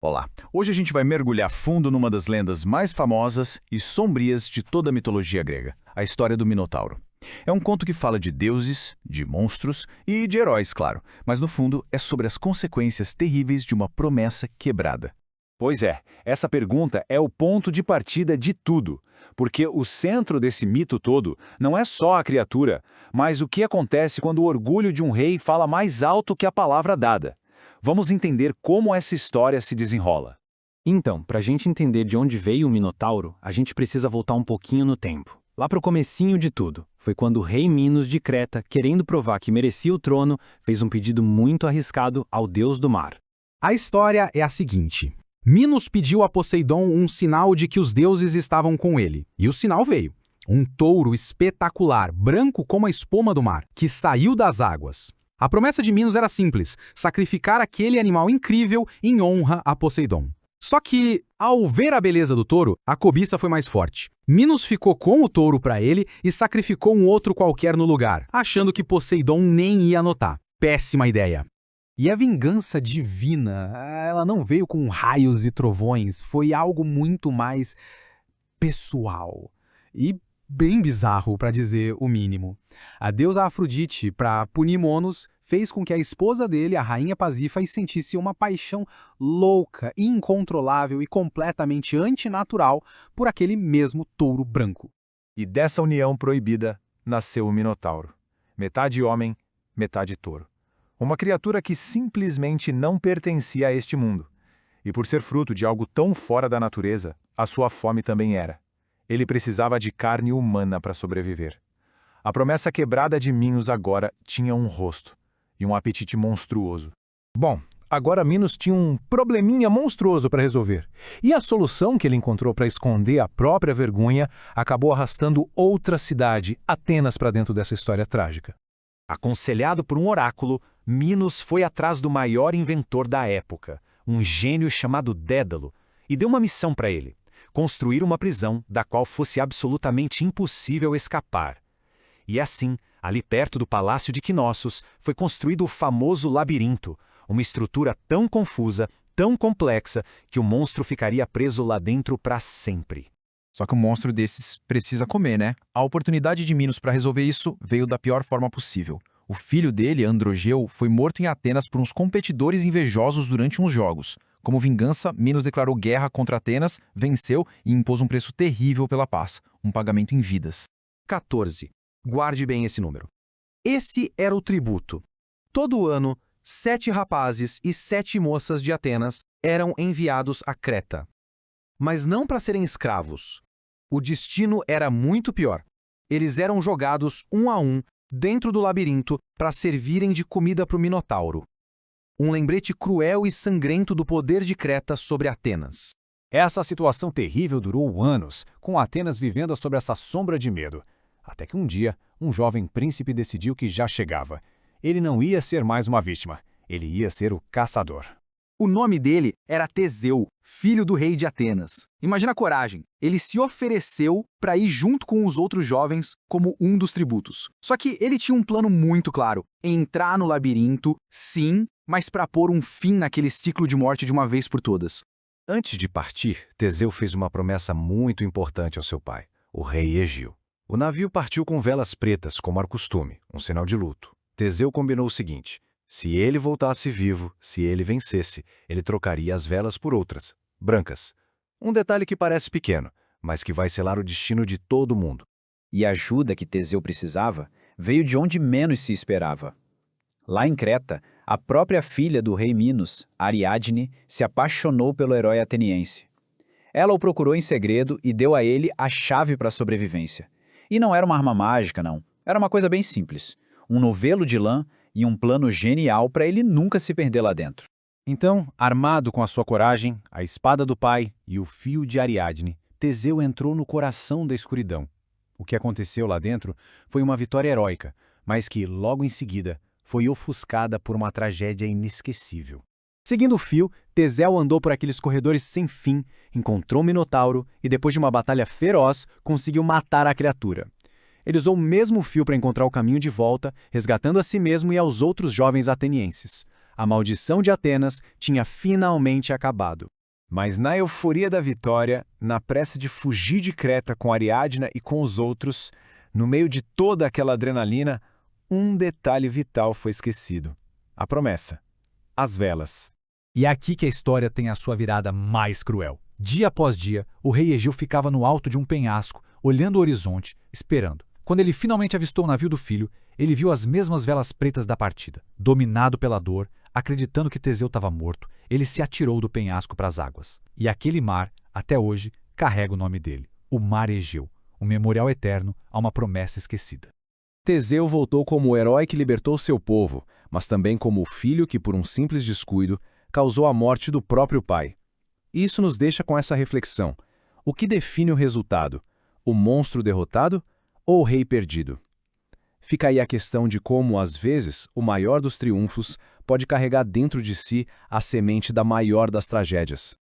Olá, hoje a gente vai mergulhar fundo numa das lendas mais famosas e sombrias de toda a mitologia grega, a história do Minotauro. É um conto que fala de deuses, de monstros e de heróis, claro, mas no fundo é sobre as consequências terríveis de uma promessa quebrada. Pois é, essa pergunta é o ponto de partida de tudo, porque o centro desse mito todo não é só a criatura, mas o que acontece quando o orgulho de um rei fala mais alto que a palavra dada. Vamos entender como essa história se desenrola. Então, para a gente entender de onde veio o Minotauro, a gente precisa voltar um pouquinho no tempo. Lá pro comecinho de tudo, foi quando o rei Minos de Creta, querendo provar que merecia o trono, fez um pedido muito arriscado ao deus do mar. A história é a seguinte. Minos pediu a Poseidon um sinal de que os deuses estavam com ele, e o sinal veio. Um touro espetacular, branco como a espuma do mar, que saiu das águas. A promessa de Minos era simples, sacrificar aquele animal incrível em honra a Poseidon. Só que, ao ver a beleza do touro, a cobiça foi mais forte. Minos ficou com o touro para ele e sacrificou um outro qualquer no lugar, achando que Poseidon nem ia notar. Péssima ideia. E a vingança divina, ela não veio com raios e trovões, foi algo muito mais pessoal e bem bizarro, para dizer o mínimo. A deusa Afrodite, para punir Monos, fez com que a esposa dele, a rainha Pasífae, sentisse uma paixão louca, incontrolável e completamente antinatural por aquele mesmo touro branco. E dessa união proibida nasceu o Minotauro. Metade homem, metade touro. Uma criatura que simplesmente não pertencia a este mundo. E por ser fruto de algo tão fora da natureza, a sua fome também era. Ele precisava de carne humana para sobreviver. A promessa quebrada de Minos agora tinha um rosto e um apetite monstruoso. Bom, agora Minos tinha um probleminha monstruoso para resolver. E a solução que ele encontrou para esconder a própria vergonha acabou arrastando outra cidade, Atenas, para dentro dessa história trágica. Aconselhado por um oráculo, Minos foi atrás do maior inventor da época, um gênio chamado Dédalo, e deu uma missão para ele: construir uma prisão da qual fosse absolutamente impossível escapar. E assim, ali perto do palácio de Knossos, foi construído o famoso labirinto, uma estrutura tão confusa, tão complexa, que o monstro ficaria preso lá dentro para sempre. Só que um monstro desses precisa comer, né? A oportunidade de Minos para resolver isso veio da pior forma possível. O filho dele, Androgeu, foi morto em Atenas por uns competidores invejosos durante uns jogos. Como vingança, Minos declarou guerra contra Atenas, venceu e impôs um preço terrível pela paz, um pagamento em vidas. 14. Guarde bem esse número. Esse era o tributo. Todo ano, 7 rapazes e 7 moças de Atenas eram enviados a Creta. Mas não para serem escravos. O destino era muito pior. Eles eram jogados um a um dentro do labirinto para servirem de comida para o Minotauro. Um lembrete cruel e sangrento do poder de Creta sobre Atenas. Essa situação terrível durou anos, com Atenas vivendo sob essa sombra de medo. Até que um dia, um jovem príncipe decidiu que já chegava. Ele não ia ser mais uma vítima, ele ia ser o caçador. O nome dele era Teseu, filho do rei de Atenas. Imagina a coragem. Ele se ofereceu para ir junto com os outros jovens como um dos tributos. Só que ele tinha um plano muito claro: entrar no labirinto, sim, mas para pôr um fim naquele ciclo de morte de uma vez por todas. Antes de partir, Teseu fez uma promessa muito importante ao seu pai, o rei Egeu. O navio partiu com velas pretas, como era costume, um sinal de luto. Teseu combinou o seguinte: se ele voltasse vivo, se ele vencesse, ele trocaria as velas por outras, brancas. Um detalhe que parece pequeno, mas que vai selar o destino de todo mundo. E a ajuda que Teseu precisava veio de onde menos se esperava. Lá em Creta, a própria filha do rei Minos, Ariadne, se apaixonou pelo herói ateniense. Ela o procurou em segredo e deu a ele a chave para a sobrevivência. E não era uma arma mágica, não. Era uma coisa bem simples. Um novelo de lã e um plano genial para ele nunca se perder lá dentro. Então, armado com a sua coragem, a espada do pai e o fio de Ariadne, Teseu entrou no coração da escuridão. O que aconteceu lá dentro foi uma vitória heróica, mas que, logo em seguida, foi ofuscada por uma tragédia inesquecível. Seguindo o fio, Teseu andou por aqueles corredores sem fim, encontrou o Minotauro e, depois de uma batalha feroz, conseguiu matar a criatura. Ele usou o mesmo fio para encontrar o caminho de volta, resgatando a si mesmo e aos outros jovens atenienses. A maldição de Atenas tinha finalmente acabado. Mas na euforia da vitória, na pressa de fugir de Creta com Ariadna e com os outros, no meio de toda aquela adrenalina, um detalhe vital foi esquecido. A promessa. As velas. E é aqui que a história tem a sua virada mais cruel. Dia após dia, o rei Egeu ficava no alto de um penhasco, olhando o horizonte, esperando. Quando ele finalmente avistou o navio do filho, ele viu as mesmas velas pretas da partida. Dominado pela dor, acreditando que Teseu estava morto, ele se atirou do penhasco para as águas. E aquele mar, até hoje, carrega o nome dele, o Mar Egeu, um memorial eterno a uma promessa esquecida. Teseu voltou como o herói que libertou seu povo, mas também como o filho que, por um simples descuido, causou a morte do próprio pai. Isso nos deixa com essa reflexão. O que define o resultado? O monstro derrotado ou o rei perdido? Fica aí a questão de como, às vezes, o maior dos triunfos pode carregar dentro de si a semente da maior das tragédias.